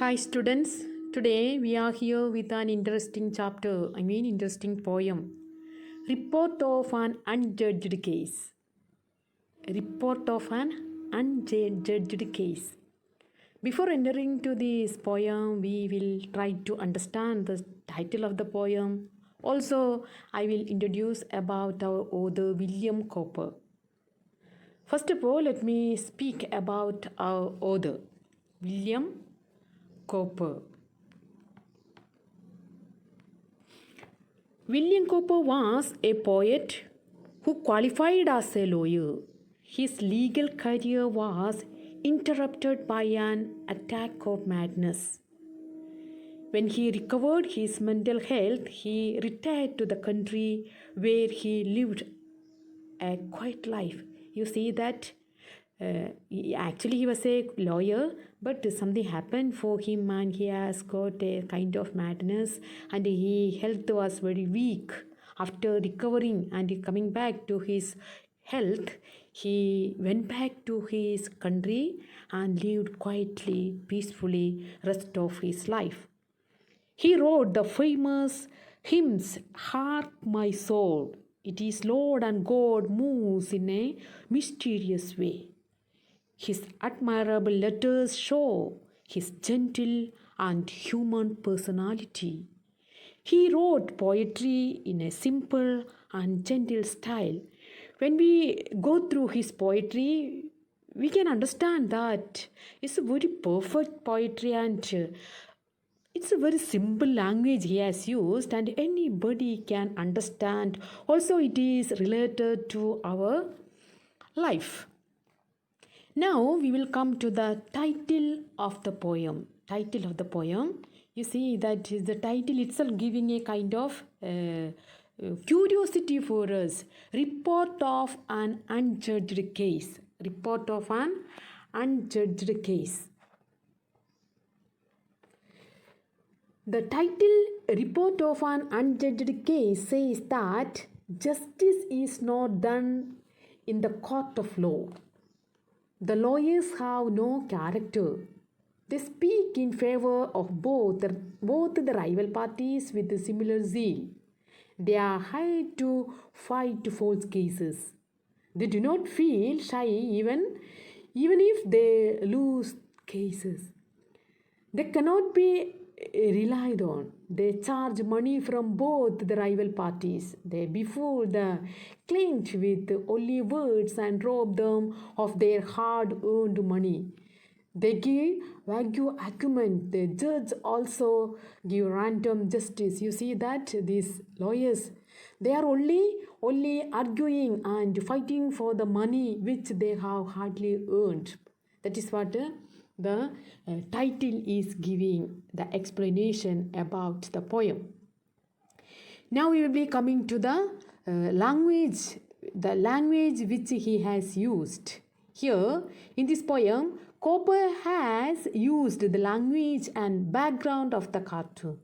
Hi students, today we are here with an interesting chapter, interesting poem. Report of an unjudged case. Report of an unjudged case. Before entering to this poem, we will try to understand the title of the poem. Also, I will introduce about our author William Cowper. First of all, let me speak about our author, William Cowper. William Cowper was a poet who qualified as a lawyer. His legal career was interrupted by an attack of madness. When he recovered his mental health, he retired to the country where he lived a quiet life. You see that he was a lawyer, but something happened for him and he has got a kind of madness and his health was very weak. After recovering and coming back to his health, he went back to his country and lived quietly, peacefully rest of his life. He wrote the famous hymns, Hark my soul, it is Lord and God moves in a mysterious way. His admirable letters show his gentle and human personality. He wrote poetry in a simple and gentle style. When we go through his poetry, we can understand that it's a very perfect poetry and it's a very simple language he has used and anybody can understand. Also, it is related to our life. Now we will come to the title of the poem. Title of the poem. You see that is the title itself giving a kind of curiosity for us. Report of an unjudged case. Report of an unjudged case. The title Report of an Unjudged Case says that justice is not done in the court of law. The lawyers have no character. They speak in favor of both the rival parties with similar zeal. They are hired to fight false cases. They do not feel shy even if they lose cases. They cannot be relied on. They charge money from both the rival parties. They befool the client with only words and rob them of their hard-earned money. They give vague argument. The judge also give random justice. You see that these lawyers, they are only arguing and fighting for the money which they have hardly earned. That is what the title is giving the explanation about the poem. Now we will be coming to the language which he has used. Here in this poem, Cowper has used the language and background of the cartoon.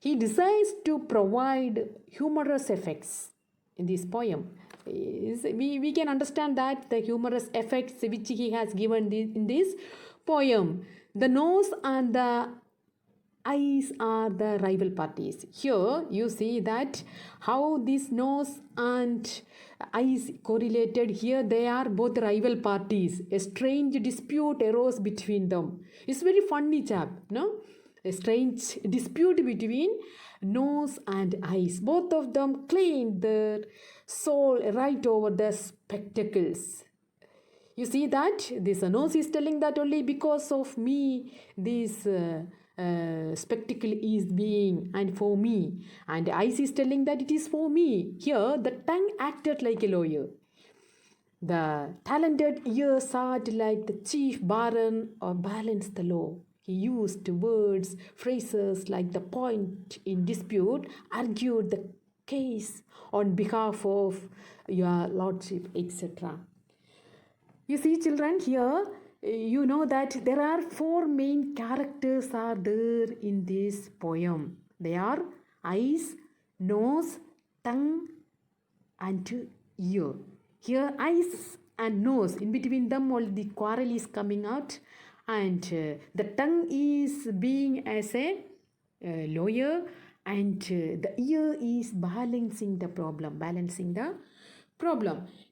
He decides to provide humorous effects in this poem. We can understand that the humorous effects which he has given in this poem. The nose and the eyes are the rival parties. Here you see that how this nose and eyes correlated. Here they are both rival parties. A strange dispute arose between them. It's very funny chap, no? A strange dispute between nose and eyes. Both of them claimed their soul right over the spectacles. You see that this nose is telling that only because of me this spectacle is being and for me, and eyes is telling that it is for me. Here the tongue acted like a lawyer. The talented ear sat like the chief baron or balanced the law. He used words, phrases like the point in dispute, argued the case on behalf of your lordship, etc. You see, children, here you know that there are four main characters are there in this poem. They are eyes, nose, tongue, and ear. Here, eyes and nose, in between them, all the quarrel is coming out. and the tongue is being as a lawyer, and the ear is balancing the problem.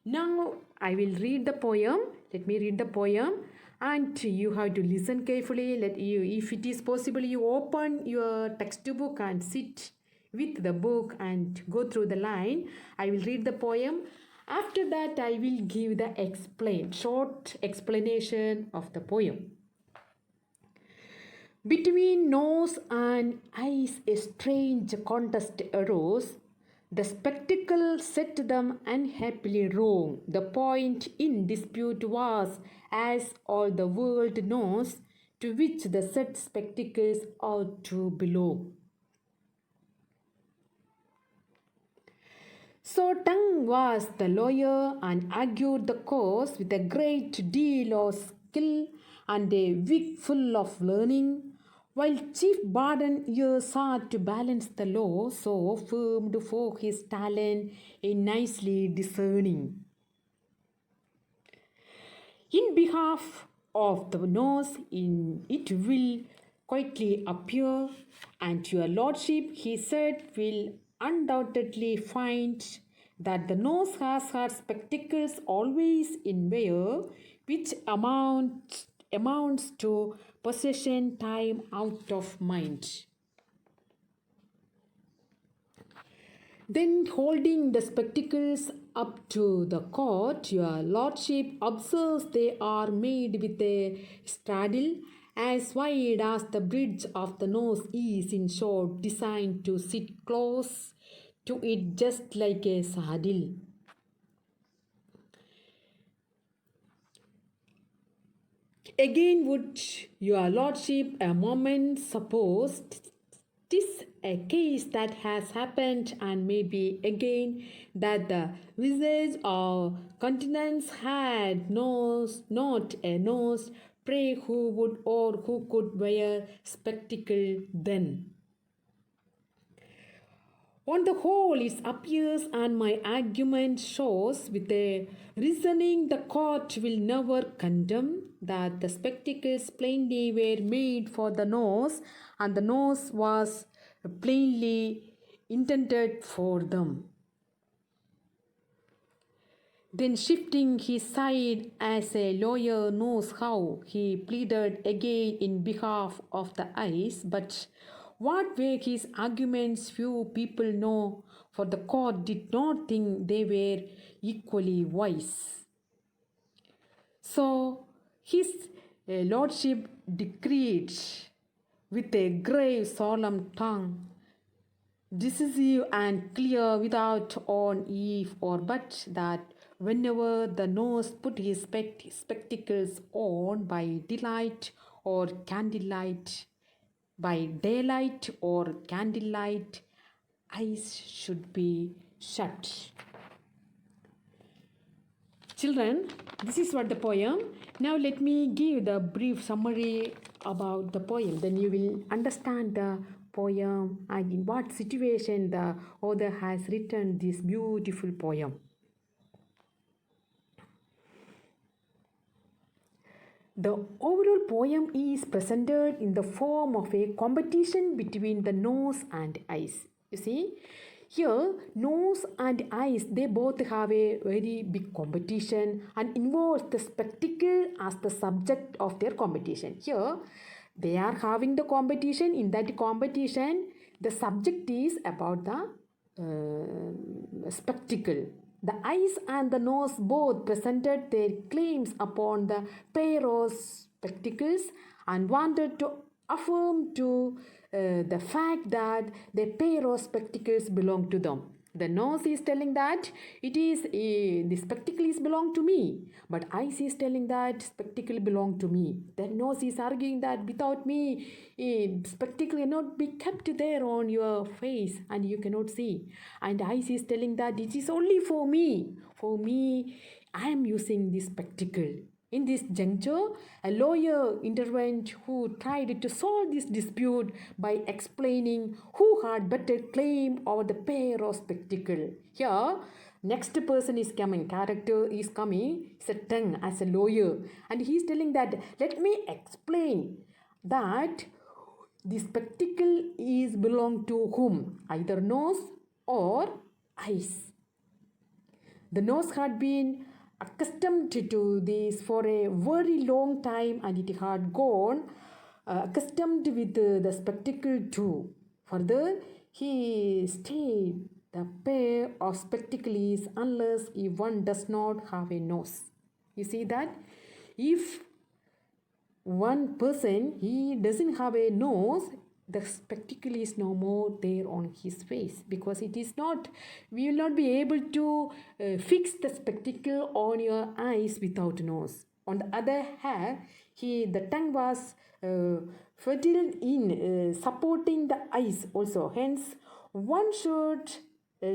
Now I will read the poem. Let me read the poem, and you have to listen carefully. Let you, if it is possible, you open your textbook and sit with the book and go through the line. I will read the poem. After that, I will give the short explanation of the poem. Between nose and eyes a strange contest arose. The spectacle set them unhappily wrong. The point in dispute was, as all the world knows, to which the said spectacles ought to belong. So Tongue was the lawyer and argued the cause with a great deal of skill and a wig full of learning, while Chief Barden ears hard to balance the law, so firm for his talent in nicely discerning. In behalf of the nose, it will quietly appear, and your lordship, he said, will undoubtedly find that the nose has her spectacles always in wear, which amounts to possession time out of mind. Then, holding the spectacles up to the court, your lordship observes they are made with a straddle as wide as the bridge of the nose is, in short, designed to sit close to it just like a saddle. Again, would your lordship a moment suppose 'tis a case that has happened, and maybe again that the visage or countenance had not a nose, pray who would or who could wear spectacle then? On the whole, it appears, and my argument shows with a reasoning the court will never condemn, that the spectacles plainly were made for the nose, and the nose was plainly intended for them. Then, shifting his side as a lawyer knows how, he pleaded again in behalf of the eyes, but what were his arguments few people know, for the court did not think they were equally wise. So his lordship decreed with a grave solemn tongue, decisive and clear, without on if or but, that whenever the nose put his spectacles on by daylight or candlelight, eyes should be shut. Children, this is what the poem. Now let me give the brief summary about the poem. Then you will understand the poem and in what situation the author has written this beautiful poem. The overall poem is presented in the form of a competition between the nose and eyes. You see, here nose and eyes, they both have a very big competition and involves the spectacle as the subject of their competition. Here they are having the competition. In that competition, the subject is about the spectacle. The eyes and the nose both presented their claims upon the pair of spectacles and wanted to affirm to the fact that the pair of spectacles belong to them. The nose is telling that the spectacle is belong to me, but eyes is telling that spectacle belong to me. The nose is arguing that without me, spectacle cannot be kept there on your face and you cannot see. And eyes is telling that it is only for me. For me, I am using this spectacle. In this juncture, a lawyer intervened who tried to solve this dispute by explaining who had better claim over the pair of spectacle. Here, Next person is coming, character is coming, it's a tongue as a lawyer, and he's telling that, let me explain that the spectacle is belong to whom, either nose or eyes. The nose had been accustomed to this for a very long time, and it had gone accustomed with the spectacle too. Further, he stayed the pair of spectacles unless if one does not have a nose. You see that? If one person he doesn't have a nose, the spectacle is no more there on his face, because it is not, we will not be able to fix the spectacle on your eyes without nose. On the other hand, the tongue was fertile in supporting the eyes also. Hence, one should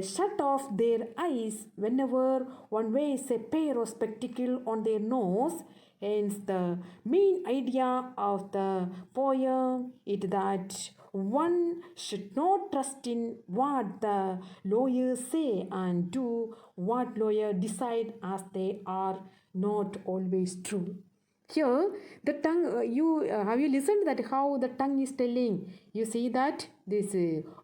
shut off their eyes whenever one wears a pair of spectacle on their nose. Hence, the main idea of the poem is that one should not trust in what the lawyers say and do what lawyers decide, as they are not always true. Here, the tongue, have you listened that how the tongue is telling? You see that this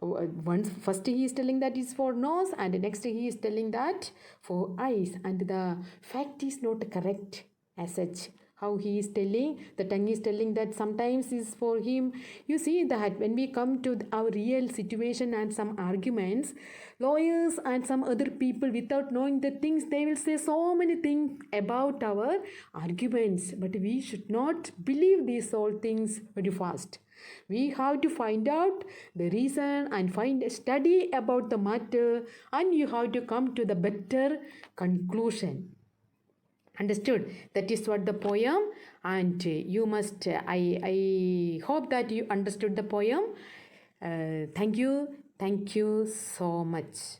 once first he is telling that is for nose, and next he is telling that for eyes, and the fact is not correct as such. How he is telling, the tongue is telling that sometimes is for him. You see that when we come to our real situation and some arguments, lawyers and some other people, without knowing the things, they will say so many things about our arguments. But we should not believe these all things very fast. We have to find out the reason and find a study about the matter, and you have to come to the better conclusion. Understood? That is what the poem, and you must, I hope that you understood the poem. Thank you so much.